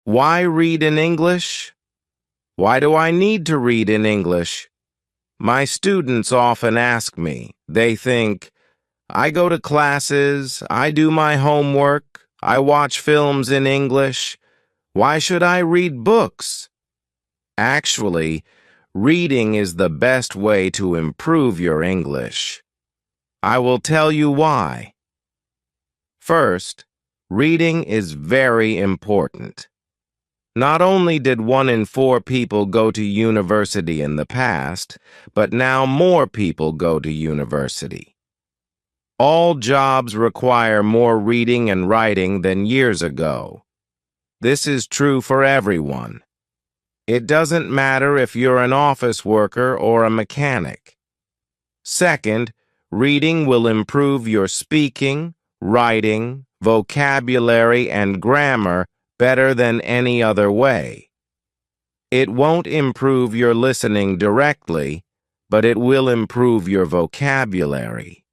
Why read in English? Why do I need to read in English? My students often ask me. They think, I go to classes, I do my homework, I watch films in English. Why should I read books? Actually, reading is the best way to improve your English. I will tell you why. First, reading is very important. Not only did 1 in 4 people go to university in the past, but now more people go to university. All jobs require more reading and writing than years ago. This is true for everyone. It doesn't matter if you're an office worker or a mechanic. Second, reading will improve your speaking, writing, vocabulary, and grammar better than any other way. It won't improve your listening directly, but it will improve your vocabulary.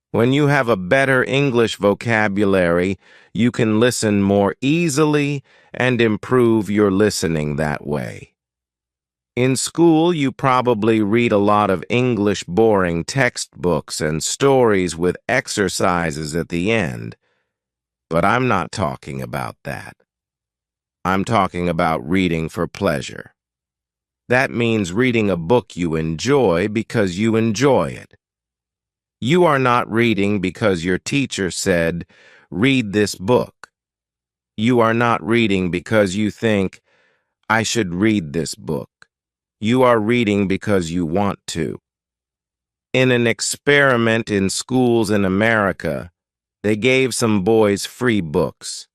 When you have a better English vocabulary, you can listen more easily and improve your listening that way. In school, you probably read a lot of English boring textbooks and stories with exercises at the end, but I'm not talking about that. I'm talking about reading for pleasure. That means reading a book you enjoy because you enjoy it. You are not reading because your teacher said, read this book. You are not reading because you think, I should read this book. You are reading because you want to. In an experiment in schools in America, they gave some boys free books.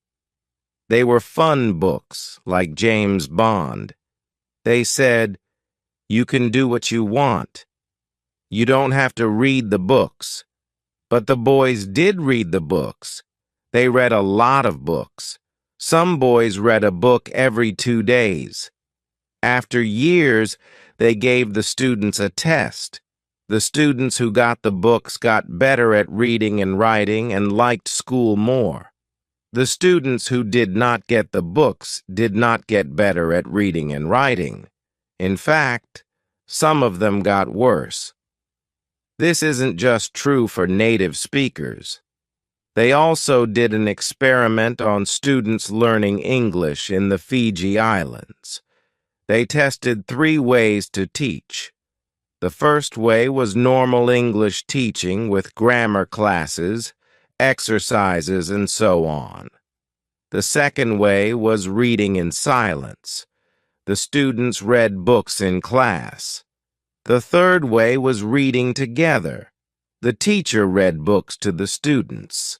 They were fun books, like James Bond. They said, you can do what you want. You don't have to read the books. But the boys did read the books. They read a lot of books. Some boys read a book every 2 days. After years, they gave the students a test. The students who got the books got better at reading and writing and liked school more. The students who did not get the books did not get better at reading and writing. In fact, some of them got worse. This isn't just true for native speakers. They also did an experiment on students learning English in the Fiji Islands. They tested 3 ways to teach. The first way was normal English teaching with grammar classes, exercises, and so on. The second way was reading in silence. The students read books in class. The third way was reading together. The teacher read books to the students.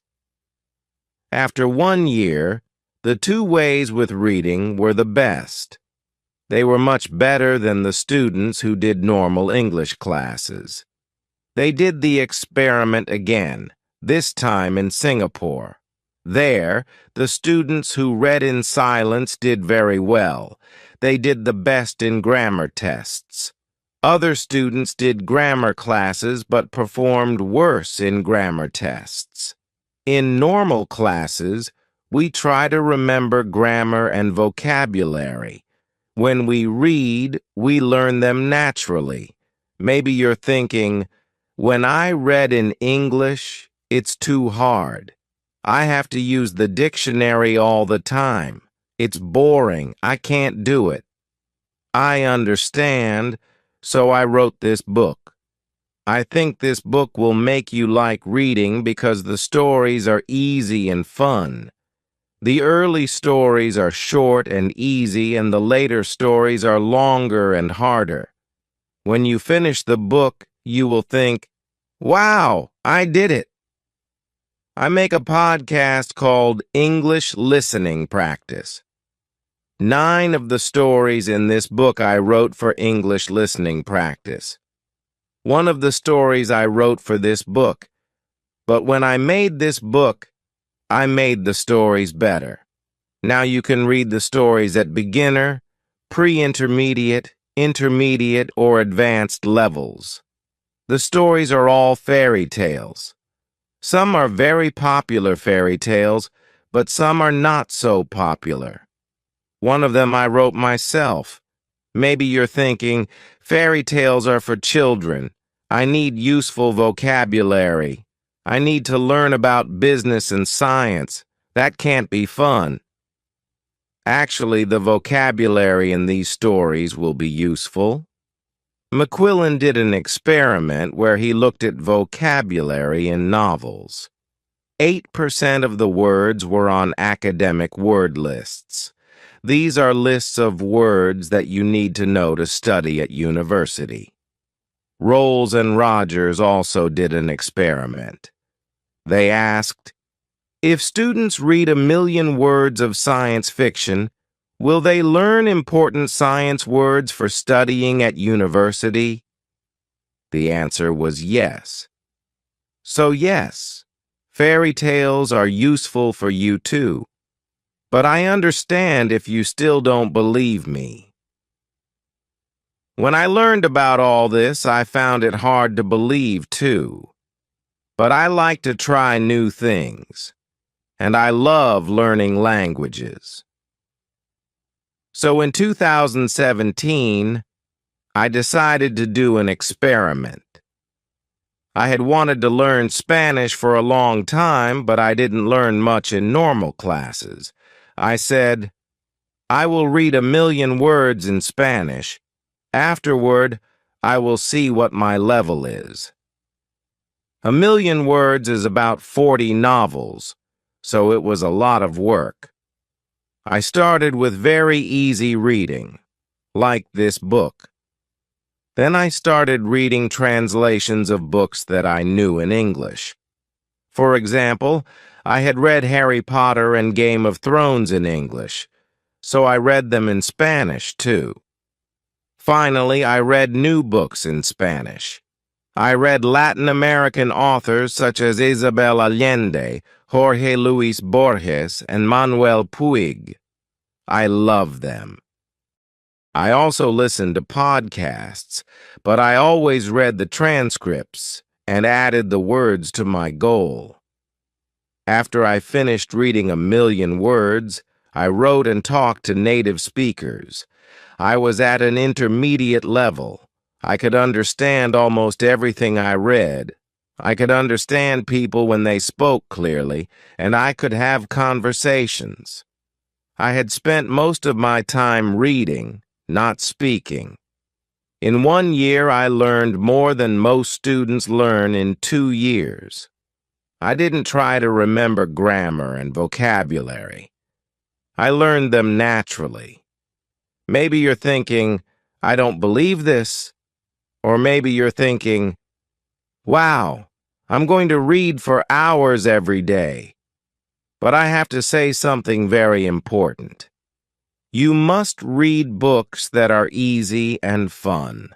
After 1 year, the 2 ways with reading were the best. They were much better than the students who did normal English classes. They did the experiment again, this time in Singapore. There, the students who read in silence did very well. They did the best in grammar tests. Other students did grammar classes but performed worse in grammar tests. In normal classes, we try to remember grammar and vocabulary. When we read, we learn them naturally. Maybe you're thinking, when I read in English, it's too hard. I have to use the dictionary all the time. It's boring. I can't do it. I understand, so I wrote this book. I think this book will make you like reading because the stories are easy and fun. The early stories are short and easy, and the later stories are longer and harder. When you finish the book, you will think, wow, I did it. I make a podcast called English Listening Practice. 9 of the stories in this book I wrote for English listening practice. One of the stories I wrote for this book, but when I made this book, I made the stories better. Now you can read the stories at beginner, pre-intermediate, intermediate, or advanced levels. The stories are all fairy tales. Some are very popular fairy tales, but some are not so popular. One of them I wrote myself. Maybe you're thinking, fairy tales are for children. I need useful vocabulary. I need to learn about business and science. That can't be fun. Actually, the vocabulary in these stories will be useful. McQuillan did an experiment where he looked at vocabulary in novels. 8% of the words were on academic word lists. These are lists of words that you need to know to study at university. Rolls and Rogers also did an experiment. They asked, if students read 1,000,000 words of science fiction, will they learn important science words for studying at university? The answer was yes. So yes, fairy tales are useful for you too. But I understand if you still don't believe me. When I learned about all this, I found it hard to believe too. But I like to try new things, and I love learning languages. So in 2017, I decided to do an experiment. I had wanted to learn Spanish for a long time, but I didn't learn much in normal classes. I said, I will read 1,000,000 words in Spanish. Afterward, I will see what my level is. 1,000,000 words is about 40 novels, so it was a lot of work. I started with very easy reading, like this book. Then I started reading translations of books that I knew in English. For example, I had read Harry Potter and Game of Thrones in English, so I read them in Spanish too. Finally, I read new books in Spanish. I read Latin American authors such as Isabel Allende, Jorge Luis Borges, and Manuel Puig. I love them. I also listened to podcasts, but I always read the transcripts and added the words to my goal. After I finished reading 1,000,000 words, I wrote and talked to native speakers. I was at an intermediate level. I could understand almost everything I read. I could understand people when they spoke clearly, and I could have conversations. I had spent most of my time reading, not speaking. In 1 year, I learned more than most students learn in 2 years. I didn't try to remember grammar and vocabulary. I learned them naturally. Maybe you're thinking, I don't believe this. Or maybe you're thinking, wow, I'm going to read for hours every day. But I have to say something very important. You must read books that are easy and fun.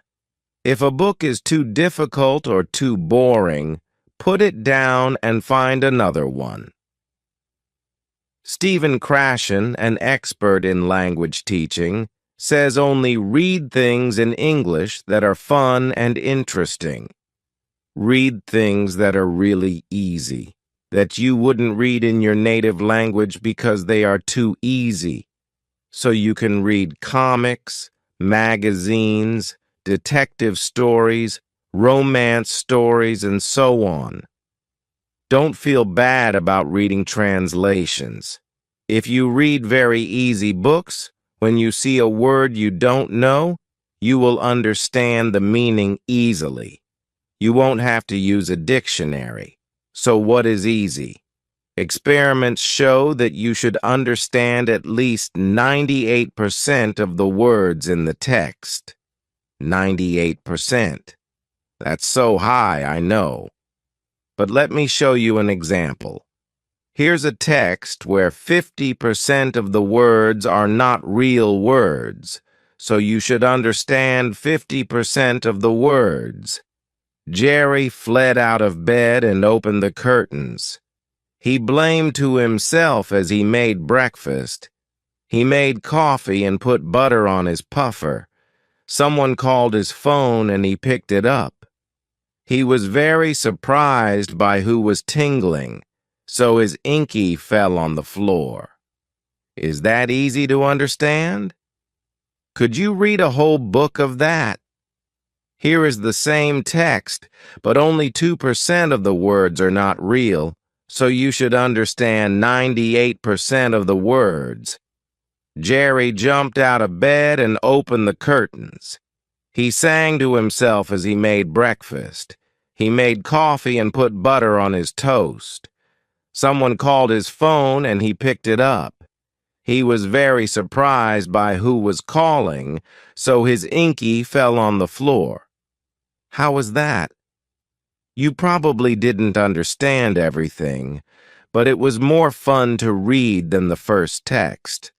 If a book is too difficult or too boring, put it down and find another one. Stephen Krashen, an expert in language teaching, says only read things in English that are fun and interesting. Read things that are really easy, that you wouldn't read in your native language because they are too easy. So you can read comics, magazines, detective stories, romance stories, and so on. Don't feel bad about reading translations. If you read very easy books, when you see a word you don't know, you will understand the meaning easily. You won't have to use a dictionary. So what is easy? Experiments show that you should understand at least 98% of the words in the text. 98%. That's so high, I know. But let me show you an example. Here's a text where 50% of the words are not real words, so you should understand 50% of the words. Jerry fled out of bed and opened the curtains. He blamed to himself as he made breakfast. He made coffee and put butter on his puffer. Someone called his phone and he picked it up. He was very surprised by who was tingling, so his inky fell on the floor. Is that easy to understand? Could you read a whole book of that? Here is the same text, but only 2% of the words are not real, so you should understand 98% of the words. Jerry jumped out of bed and opened the curtains. He sang to himself as he made breakfast. He made coffee and put butter on his toast. Someone called his phone and he picked it up. He was very surprised by who was calling, so his inky fell on the floor. How was that? You probably didn't understand everything, but it was more fun to read than the first text.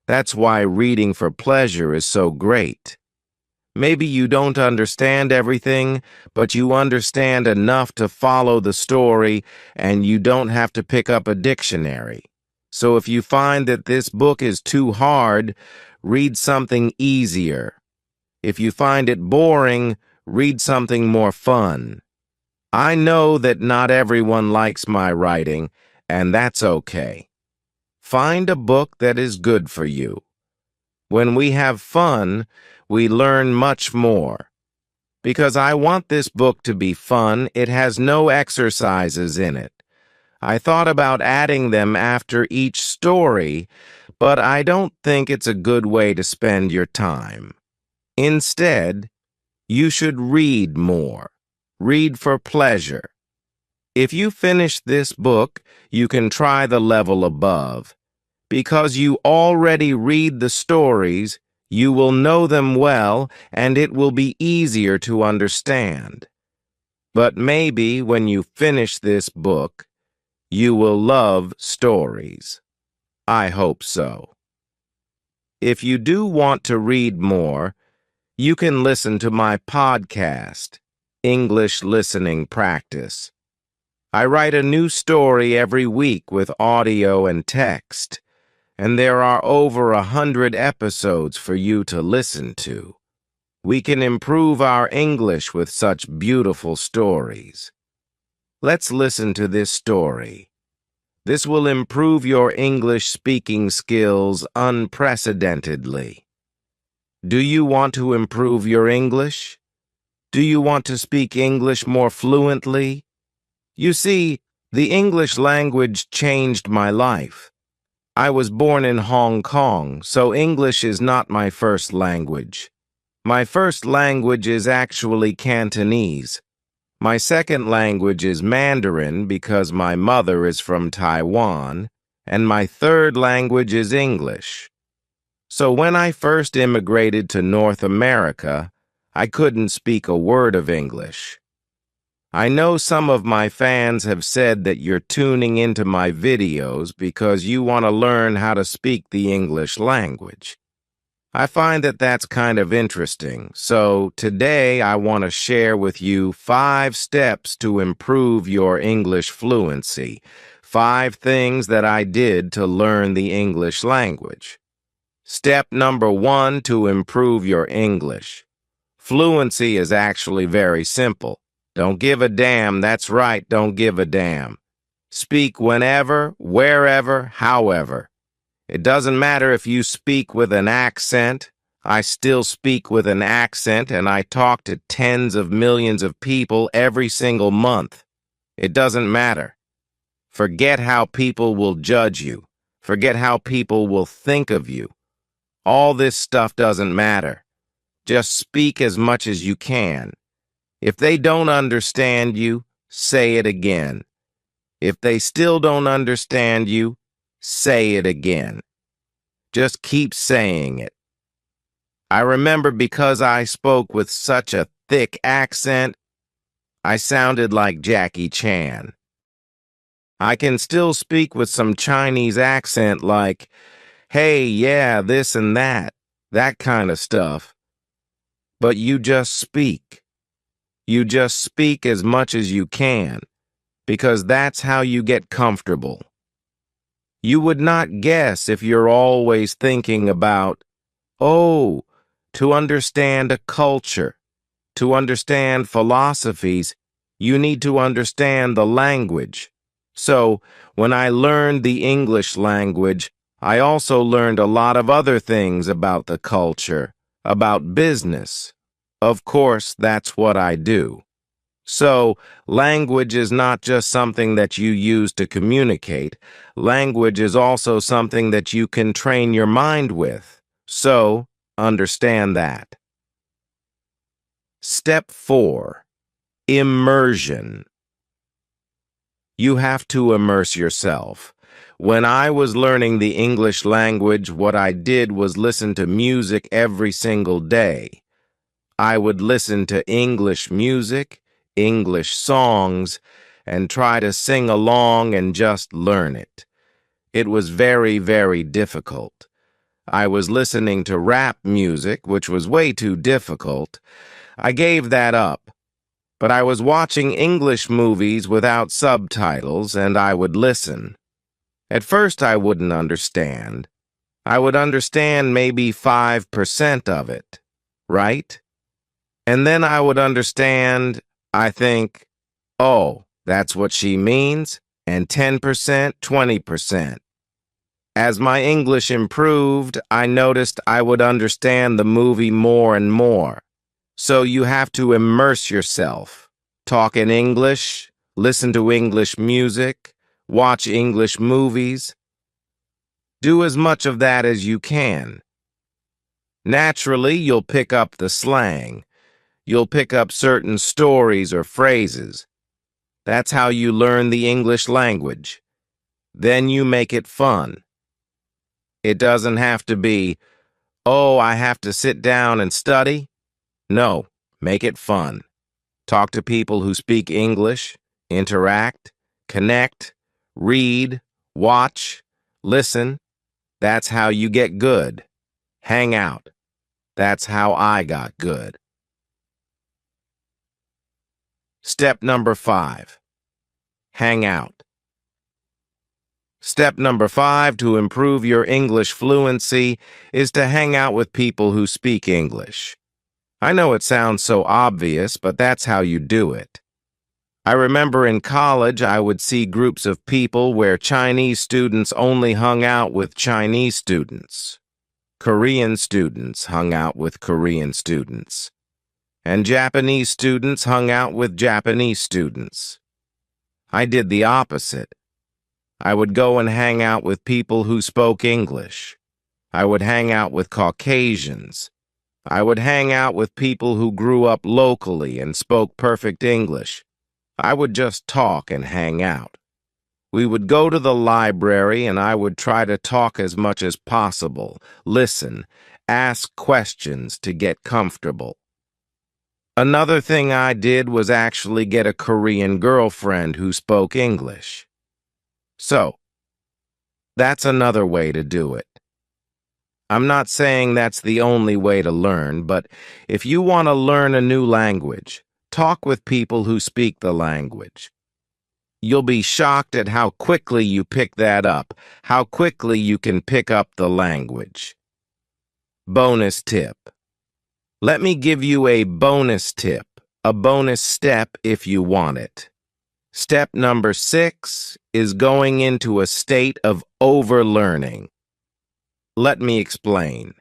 That's why reading for pleasure is so great. Maybe you don't understand everything, but you understand enough to follow the story and you don't have to pick up a dictionary. So if you find that this book is too hard, read something easier. If you find it boring, read something more fun. I know that not everyone likes my writing, and that's okay. Find a book that is good for you. When we have fun, we learn much more. Because I want this book to be fun, it has no exercises in it. I thought about adding them after each story, but I don't think it's a good way to spend your time. Instead, you should read more. Read for pleasure. If you finish this book, you can try the level above. Because you already read the stories, you will know them well and it will be easier to understand. But maybe when you finish this book, you will love stories. I hope so. If you do want to read more, you can listen to my podcast, English Listening Practice. I write a new story every week with audio and text, and there are over 100 episodes for you to listen to. We can improve our English with such beautiful stories. Let's listen to this story. This will improve your English speaking skills unprecedentedly. Do you want to improve your English? Do you want to speak English more fluently? You see, the English language changed my life. I was born in Hong Kong, so English is not my first language. My first language is actually Cantonese. My second language is Mandarin because my mother is from Taiwan, and my third language is English. So when I first immigrated to North America, I couldn't speak a word of English. I know some of my fans have said that you're tuning into my videos because you want to learn how to speak the English language. I find that that's kind of interesting, so today I want to share with you 5 steps to improve your English fluency, 5 things that I did to learn the English language. Step number 1 to improve your English. Fluency is actually very simple. Don't give a damn, that's right, don't give a damn. Speak whenever, wherever, however. It doesn't matter if you speak with an accent. I still speak with an accent and I talk to tens of millions of people every single month. It doesn't matter. Forget how people will judge you. Forget how people will think of you. All this stuff doesn't matter. Just speak as much as you can. If they don't understand you, say it again. If they still don't understand you, say it again. Just keep saying it. I remember because I spoke with such a thick accent, I sounded like Jackie Chan. I can still speak with some Chinese accent like, hey, yeah, this and that kind of stuff. But you just speak. You just speak as much as you can, because that's how you get comfortable. You would not guess if you're always thinking about, oh, to understand a culture, to understand philosophies, you need to understand the language. So, when I learned the English language, I also learned a lot of other things about the culture, about business. Of course, that's what I do. So, language is not just something that you use to communicate. Language is also something that you can train your mind with. So, understand that. Step 4. Immersion. You have to immerse yourself. When I was learning the English language, what I did was listen to music every single day. I would listen to English music, English songs, and try to sing along and just learn it. It was very, very difficult. I was listening to rap music, which was way too difficult. I gave that up. But I was watching English movies without subtitles, and I would listen. At first, I wouldn't understand. I would understand maybe 5% of it, right? And then I would understand, I think, oh, that's what she means, and 10%, 20%. As my English improved, I noticed I would understand the movie more and more. So you have to immerse yourself. Talk in English, listen to English music, watch English movies. Do as much of that as you can. Naturally, you'll pick up the slang. You'll pick up certain stories or phrases. That's how you learn the English language. Then you make it fun. It doesn't have to be, oh, I have to sit down and study. No, make it fun. Talk to people who speak English, interact, connect, read, watch, listen. That's how you get good. Hang out. That's how I got good. Step number 5. Hang out. Step number 5 to improve your English fluency is to hang out with people who speak English. I know it sounds so obvious, but that's how you do it. I remember in college I would see groups of people where Chinese students only hung out with Chinese students. Korean students hung out with Korean students. And Japanese students hung out with Japanese students. I did the opposite. I would go and hang out with people who spoke English. I would hang out with Caucasians. I would hang out with people who grew up locally and spoke perfect English. I would just talk and hang out. We would go to the library and I would try to talk as much as possible, listen, ask questions to get comfortable. Another thing I did was actually get a Korean girlfriend who spoke English. So, that's another way to do it. I'm not saying that's the only way to learn, but if you want to learn a new language, talk with people who speak the language. You'll be shocked at how quickly you pick that up, how quickly you can pick up the language. Bonus tip. Let me give you a bonus tip, a bonus step if you want it. Step number 6 is going into a state of overlearning. Let me explain.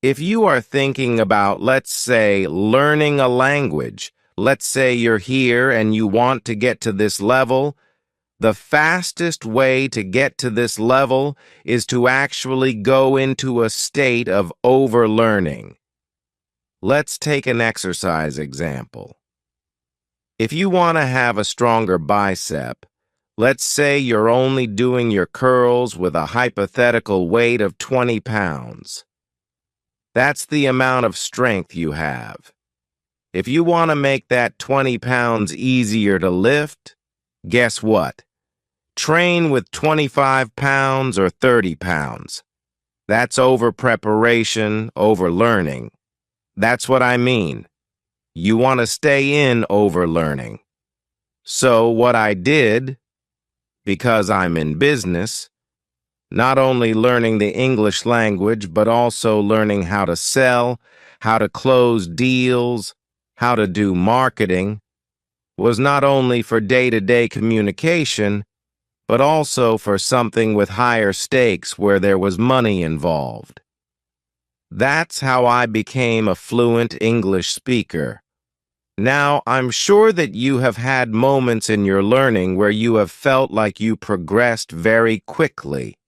If you are thinking about, let's say, learning a language, let's say you're here and you want to get to this level, the fastest way to get to this level is to actually go into a state of overlearning. Let's take an exercise example. If you want to have a stronger bicep, let's say you're only doing your curls with a hypothetical weight of 20 pounds. That's the amount of strength you have. If you want to make that 20 pounds easier to lift, guess what? Train with 25 pounds or 30 pounds. That's over-preparation, over-learning. That's what I mean. You want to stay in over-learning. So what I did, because I'm in business, not only learning the English language, but also learning how to sell, how to close deals, how to do marketing, was not only for day-to-day communication, but also for something with higher stakes where there was money involved. That's how I became a fluent English speaker. Now, I'm sure that you have had moments in your learning where you have felt like you progressed very quickly.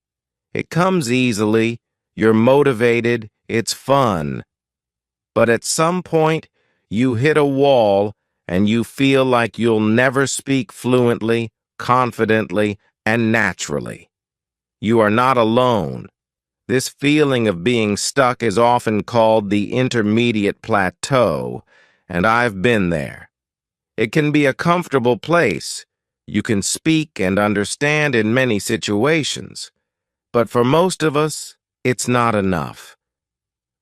It comes easily, you're motivated, it's fun. But at some point, you hit a wall and you feel like you'll never speak fluently, confidently, and naturally. You are not alone. This feeling of being stuck is often called the intermediate plateau, and I've been there. It can be a comfortable place. You can speak and understand in many situations. But for most of us, it's not enough.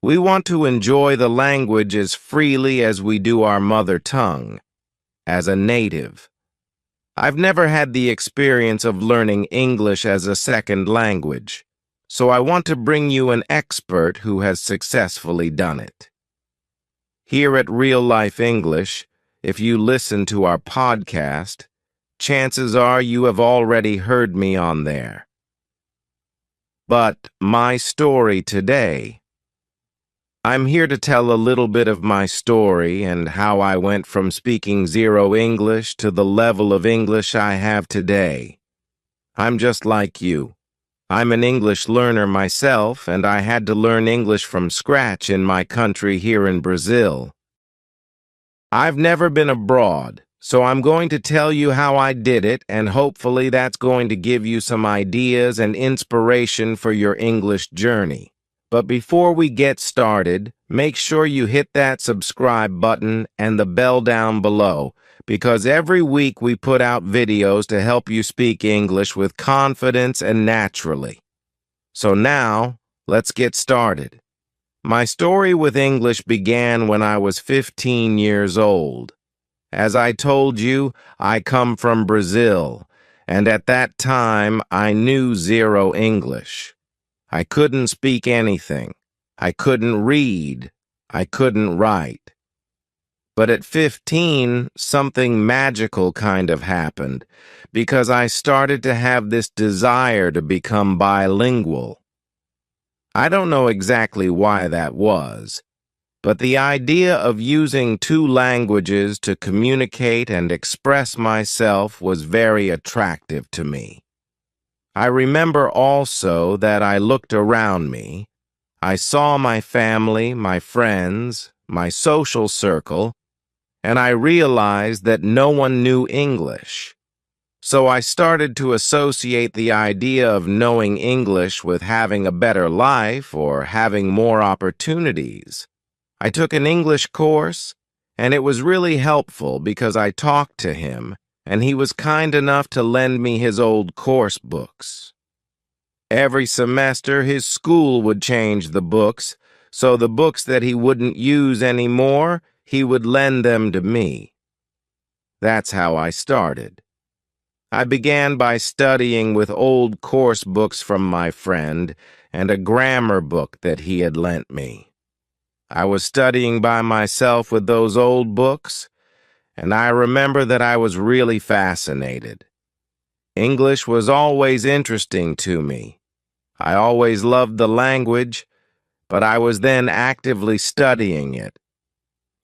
We want to enjoy the language as freely as we do our mother tongue, as a native. I've never had the experience of learning English as a second language, so I want to bring you an expert who has successfully done it. Here at Real Life English, if you listen to our podcast, chances are you have already heard me on there. But my story today, I'm here to tell a little bit of my story and how I went from speaking zero English to the level of English I have today. I'm just like you. I'm an English learner myself, and I had to learn English from scratch in my country here in Brazil. I've never been abroad, so I'm going to tell you how I did it, and hopefully that's going to give you some ideas and inspiration for your English journey. But before we get started, make sure you hit that subscribe button and the bell down below, because every week we put out videos to help you speak English with confidence and naturally. So now, let's get started. My story with English began when I was 15 years old. As I told you, I come from Brazil, and at that time I knew zero English. I couldn't speak anything. I couldn't read. I couldn't write. But at 15, something magical kind of happened, because I started to have this desire to become bilingual. I don't know exactly why that was, but the idea of using two languages to communicate and express myself was very attractive to me. I remember also that I looked around me. I saw my family, my friends, my social circle, and I realized that no one knew English. So I started to associate the idea of knowing English with having a better life or having more opportunities. I took an English course, and it was really helpful because I talked to him, and he was kind enough to lend me his old course books. Every semester, his school would change the books, so the books that he wouldn't use anymore, he would lend them to me. That's how I started. I began by studying with old course books from my friend and a grammar book that he had lent me. I was studying by myself with those old books, and I remember that I was really fascinated. English was always interesting to me. I always loved the language, but I was then actively studying it.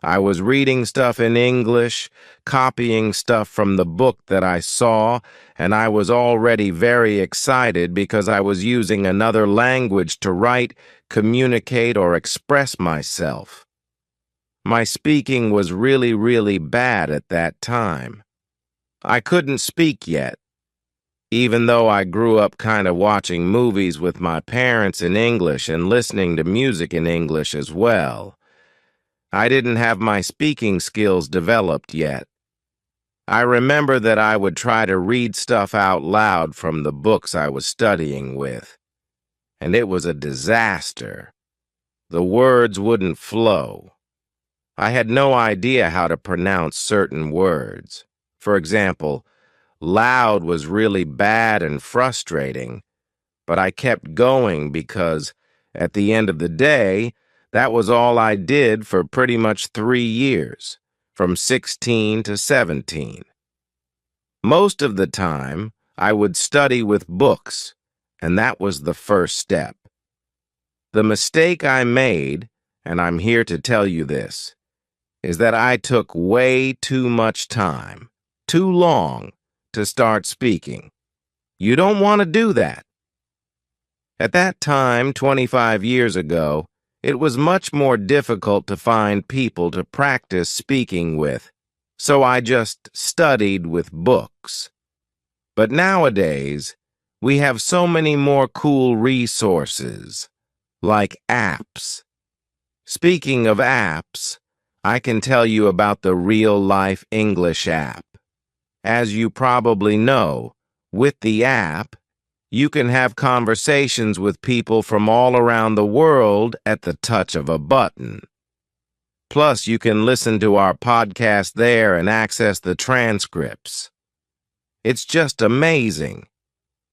I was reading stuff in English, copying stuff from the book that I saw, and I was already very excited because I was using another language to write, communicate, or express myself. My speaking was really, really bad at that time. I couldn't speak yet. Even though I grew up kind of watching movies with my parents in English and listening to music in English as well, I didn't have my speaking skills developed yet. I remember that I would try to read stuff out loud from the books I was studying with, and it was a disaster. The words wouldn't flow. I had no idea how to pronounce certain words. For example, loud was really bad and frustrating, but I kept going because, at the end of the day, that was all I did for pretty much 3 years, from 16 to 17. Most of the time, I would study with books, and that was the first step. The mistake I made, and I'm here to tell you this, is that I took way too much time, too long, to start speaking. You don't want to do that. At that time, 25 years ago, it was much more difficult to find people to practice speaking with, so I just studied with books. But nowadays, we have so many more cool resources, like apps. Speaking of apps, I can tell you about the Real Life English app. As you probably know, with the app, you can have conversations with people from all around the world at the touch of a button. Plus, you can listen to our podcast there and access the transcripts. It's just amazing.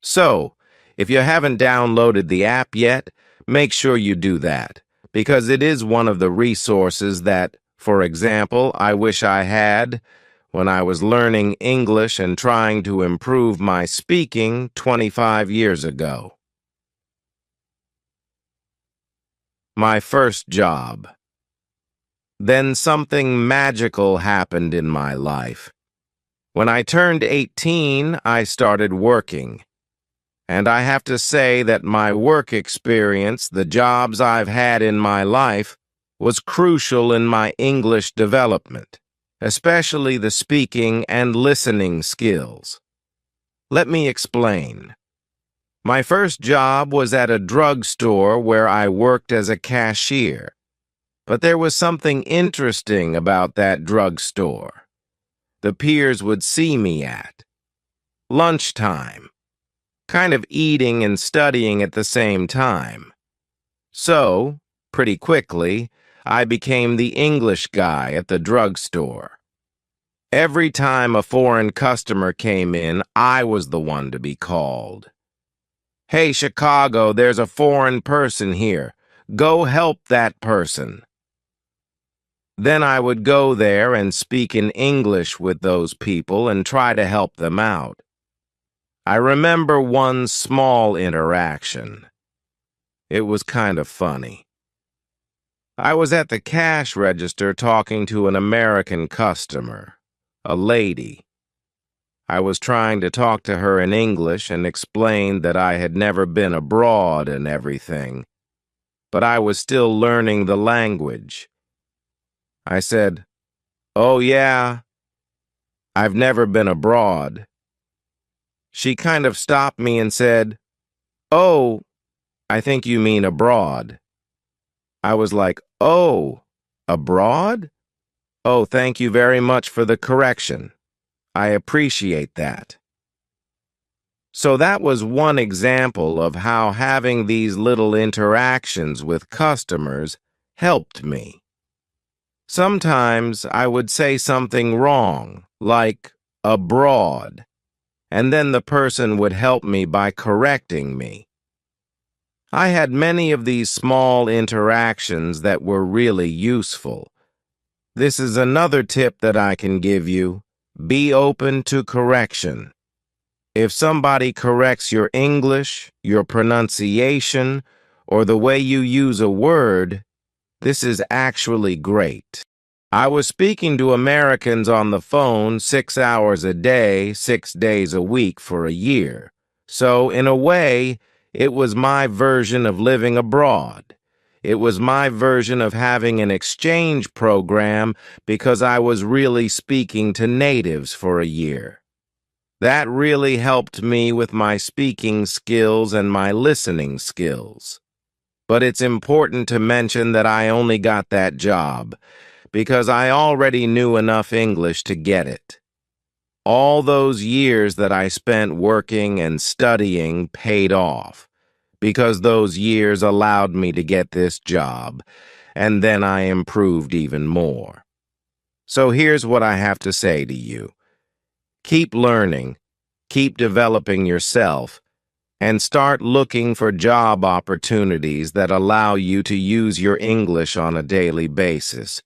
So, if you haven't downloaded the app yet, make sure you do that, because it is one of the resources that, for example, I wish I had when I was learning English and trying to improve my speaking 25 years ago. My first job. Then something magical happened in my life. When I turned 18, I started working. And I have to say that my work experience, the jobs I've had in my life, was crucial in my English development, especially the speaking and listening skills. Let me explain. My first job was at a drugstore where I worked as a cashier. But there was something interesting about that drugstore. The peers would see me at lunchtime, kind of eating and studying at the same time. So, pretty quickly, I became the English guy at the drugstore. Every time a foreign customer came in, I was the one to be called. "Hey, Chicago, there's a foreign person here. Go help that person." Then I would go there and speak in English with those people and try to help them out. I remember one small interaction. It was kind of funny. I was at the cash register talking to an American customer, a lady. I was trying to talk to her in English and explain that I had never been abroad and everything, but I was still learning the language. I said, "Oh yeah, I've never been abroad." She kind of stopped me and said, "Oh, I think you mean abroad." I was like, "Oh, abroad? Oh, thank you very much for the correction. I appreciate that." So that was one example of how having these little interactions with customers helped me. Sometimes I would say something wrong, like abroad, and then the person would help me by correcting me. I had many of these small interactions that were really useful. This is another tip that I can give you. Be open to correction. If somebody corrects your English, your pronunciation, or the way you use a word, this is actually great. I was speaking to Americans on the phone 6 hours a day, 6 days a week for a year. So, in a way, it was my version of living abroad. It was my version of having an exchange program because I was really speaking to natives for a year. That really helped me with my speaking skills and my listening skills. But it's important to mention that I only got that job because I already knew enough English to get it. All those years that I spent working and studying paid off because those years allowed me to get this job, and then I improved even more. So here's what I have to say to you. Keep learning, keep developing yourself, and start looking for job opportunities that allow you to use your English on a daily basis.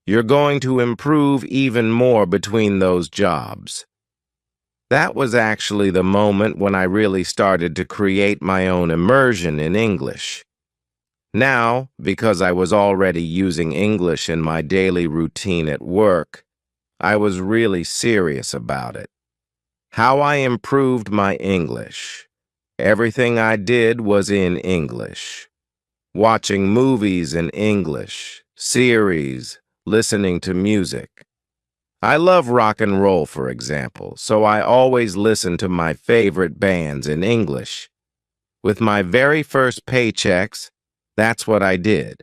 You're going to improve even more between those jobs. That was actually the moment when I really started to create my own immersion in English. Now, because I was already using English in my daily routine at work, I was really serious about it. How I improved my English. Everything I did was in English. Watching movies in English, series, listening to music. I love rock and roll, for example, so I always listen to my favorite bands in English. With my very first paychecks, that's what I did.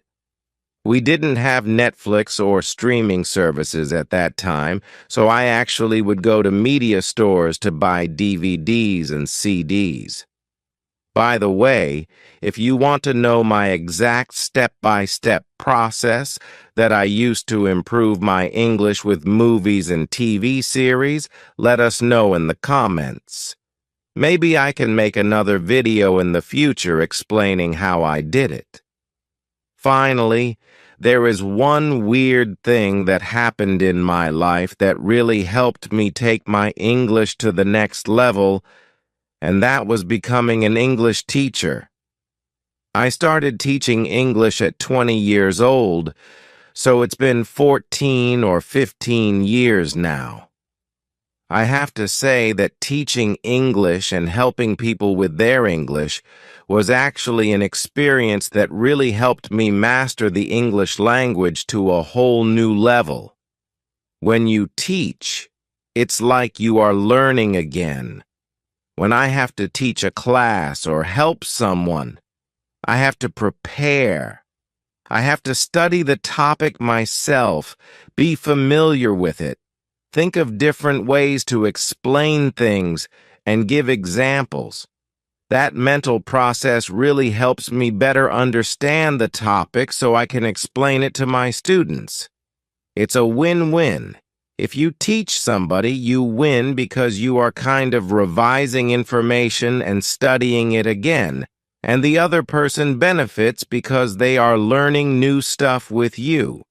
We didn't have Netflix or streaming services at that time, so I actually would go to media stores to buy DVDs and CDs. By the way, if you want to know my exact step-by-step process that I used to improve my English with movies and TV series, let us know in the comments. Maybe I can make another video in the future explaining how I did it. Finally, there is one weird thing that happened in my life that really helped me take my English to the next level, and that was becoming an English teacher. I started teaching English at 20 years old, so it's been 14 or 15 years now. I have to say that teaching English and helping people with their English was actually an experience that really helped me master the English language to a whole new level. When you teach, it's like you are learning again. When I have to teach a class or help someone, I have to prepare. I have to study the topic myself, be familiar with it, think of different ways to explain things, and give examples. That mental process really helps me better understand the topic so I can explain it to my students. It's a win-win. If you teach somebody, you win because you are kind of revising information and studying it again, and the other person benefits because they are learning new stuff with you.